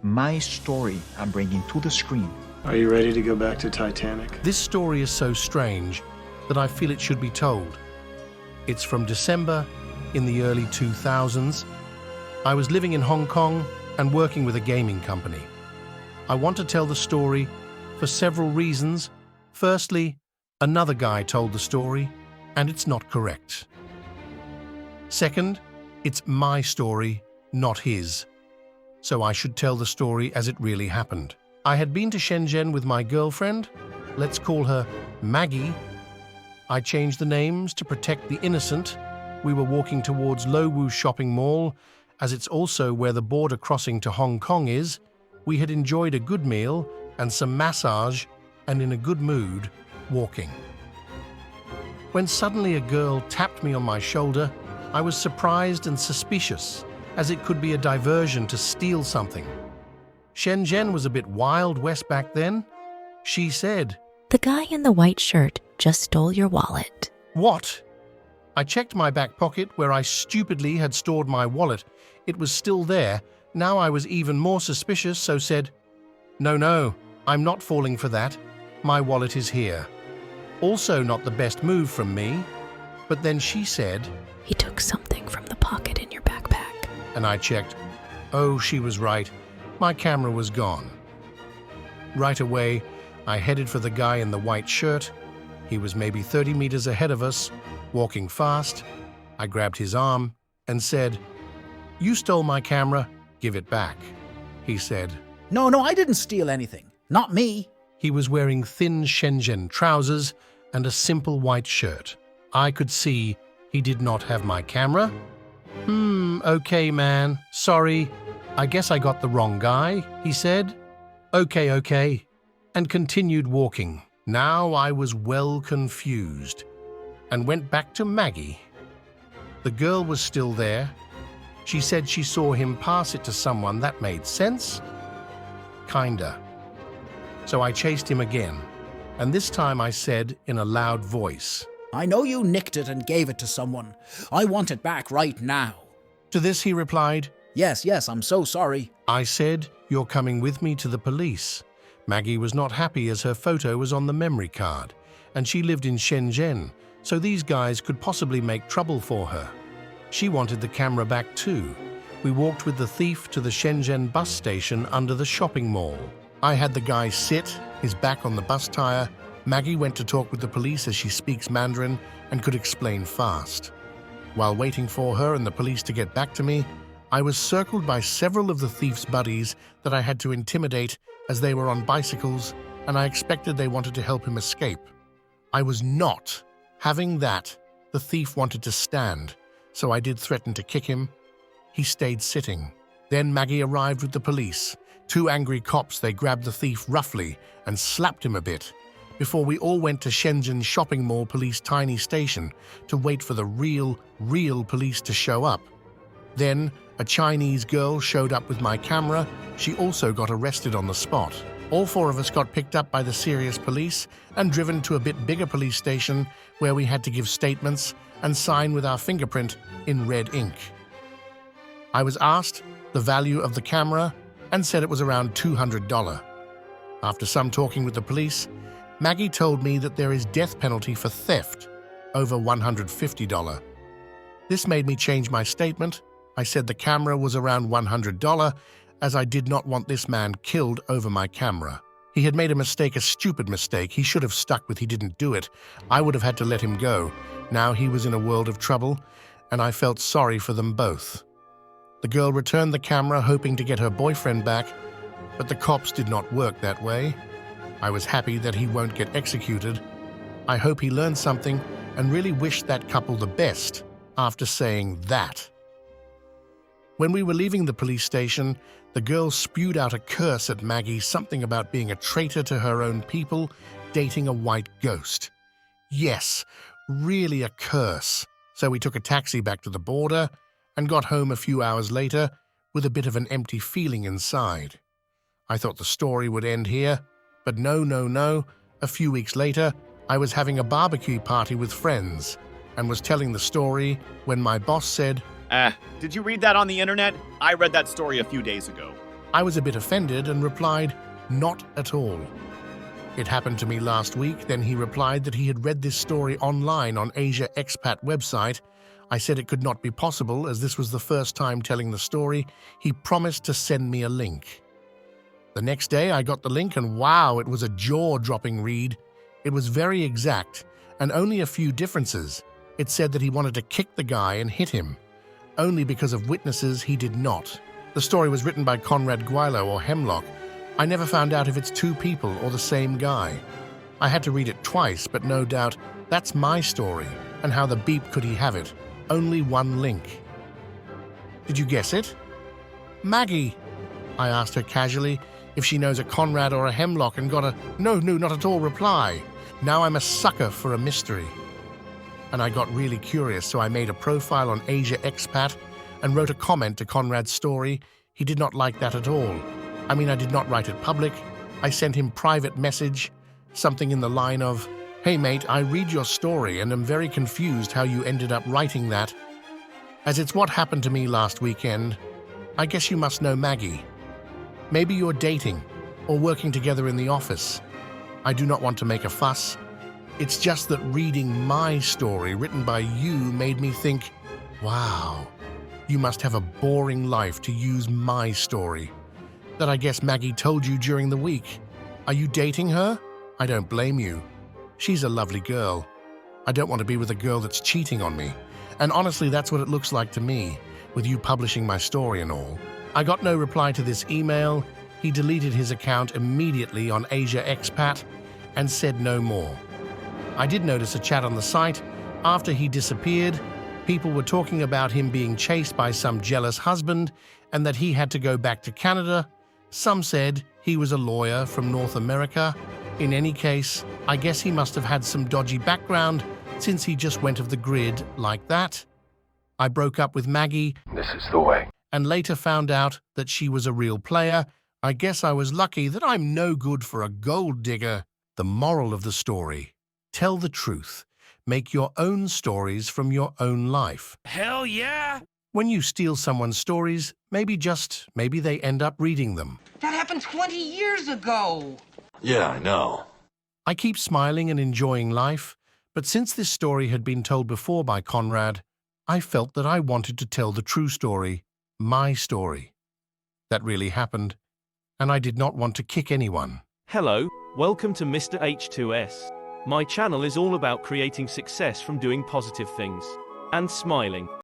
my story I'm bringing to the screen. Are you ready to go back to Titanic? This story is so strange that I feel it should be told. It's from December in the early 2000s. I was living in Hong Kong and working with a gaming company. I want to tell the story for several reasons. Firstly, another guy told the story, and it's not correct. Second, it's my story, not his. So I should tell the story as it really happened. I had been to Shenzhen with my girlfriend. Let's call her Maggie. I changed the names to protect the innocent. We were walking towards Lo Wu shopping mall, as it's also where the border crossing to Hong Kong is. We had enjoyed a good meal and some massage, and in a good mood, walking. When suddenly a girl tapped me on my shoulder, I was surprised and suspicious, as it could be a diversion to steal something. Shenzhen was a bit Wild West back then. She said, "The guy in the white shirt just stole your wallet." "What?" I checked my back pocket where I stupidly had stored my wallet. It was still there. Now I was even more suspicious, so said, No, I'm not falling for that. My wallet is here." Also not the best move from me. But then she said, "He took something from the pocket in your backpack." And I checked. Oh, she was right. My camera was gone. Right away, I headed for the guy in the white shirt. He was maybe 30 meters ahead of us, walking fast. I grabbed his arm and said, "You stole my camera, give it back." He said, No, I didn't steal anything. Not me. he was wearing thin Shenzhen trousers and a simple white shirt. I could see he did not have my camera. Okay, man. Sorry. I guess I got the wrong guy," he said. Okay, and continued walking. Now I was well confused and went back to Maggie. The girl was still there. She said she saw him pass it to someone. That made sense. Kinda. So I chased him again, and this time I said in a loud voice, I know you nicked it and gave it to someone. I want it back right now. To this he replied, Yes, I'm so sorry. I said, "You're coming with me to the police." Maggie was not happy as her photo was on the memory card, and she lived in Shenzhen, so these guys could possibly make trouble for her. She wanted the camera back too. We walked with the thief to the Shenzhen bus station under the shopping mall. I had the guy sit, his back on the bus tire. Maggie went to talk with the police as she speaks Mandarin and could explain fast. While waiting for her and the police to get back to me, I was circled by several of the thief's buddies that I had to intimidate as they were on bicycles, and I expected they wanted to help him escape. I was not having that. The thief wanted to stand, so I did threaten to kick him. He stayed sitting. Then Maggie arrived with the police. 2 angry cops, they grabbed the thief roughly and slapped him a bit, before we all went to Shenzhen shopping mall police tiny station to wait for the real police to show up. Then a Chinese girl showed up with my camera. She also got arrested on the spot. All 4 of us got picked up by the serious police and driven to a bit bigger police station where we had to give statements and sign with our fingerprint in red ink. I was asked the value of the camera and said it was around $200. After some talking with the police, Maggie told me that there is death penalty for theft, over $150. This made me change my statement. I said the camera was around $100, as I did not want this man killed over my camera. He had made a mistake, a stupid mistake. He should have stuck with he didn't do it. I would have had to let him go. Now he was in a world of trouble, and I felt sorry for them both. The girl returned the camera, hoping to get her boyfriend back, but the cops did not work that way. I was happy that he won't get executed. I hope he learned something and really wish that couple the best after saying that. When we were leaving the police station, the girl spewed out a curse at Maggie, something about being a traitor to her own people, dating a white ghost. Yes, really a curse. So we took a taxi back to the border and got home a few hours later with a bit of an empty feeling inside. I thought the story would end here, but no. A few weeks later, I was having a barbecue party with friends and was telling the story when my boss said, Did you read that on the internet? I read that story a few days ago. I was a bit offended and replied, "Not at all." It happened to me last week. Then he replied that he had read this story online on Asia Expat website. I said it could not be possible as this was the first time telling the story. He promised to send me a link. The next day I got the link and wow, it was a jaw-dropping read. It was very exact and only a few differences. It said that he wanted to kick the guy and hit him. Only because of witnesses he did not. The story was written by Conrad Guilo or Hemlock. I never found out if it's two people or the same guy. I had to read it twice, but no doubt that's my story. And how the beep could he have it? Only one link. Did you guess it? Maggie, I asked her casually if she knows a Conrad or a Hemlock and got a no, not at all reply. Now I'm a sucker for a mystery. And I got really curious, so I made a profile on Asia Expat and wrote a comment to Conrad's story. He did not like that at all. I mean, I did not write it public. I sent him private message, something in the line of, "Hey mate, I read your story and am very confused how you ended up writing that. As it's what happened to me last weekend, I guess you must know Maggie. Maybe you're dating or working together in the office. I do not want to make a fuss. It's just that reading my story written by you made me think, wow, you must have a boring life to use my story. That I guess Maggie told you during the week. Are you dating her? I don't blame you. She's a lovely girl. I don't want to be with a girl that's cheating on me. And honestly, that's what it looks like to me, with you publishing my story and all." I got no reply to this email. He deleted his account immediately on Asia Expat and said no more. I did notice a chat on the site. After he disappeared, people were talking about him being chased by some jealous husband and that he had to go back to Canada. Some said he was a lawyer from North America. In any case, I guess he must have had some dodgy background since he just went off the grid like that. I broke up with Maggie. This is the way. And later found out that she was a real player. I guess I was lucky that I'm no good for a gold digger. The moral of the story: tell the truth. Make your own stories from your own life. Hell yeah! When you steal someone's stories, maybe they end up reading them. That happened 20 years ago. Yeah, I know. I keep smiling and enjoying life, but since this story had been told before by Conrad, I felt that I wanted to tell the true story, my story. That really happened, and I did not want to kick anyone. Hello, welcome to Mr. H2S. My channel is all about creating success from doing positive things and smiling.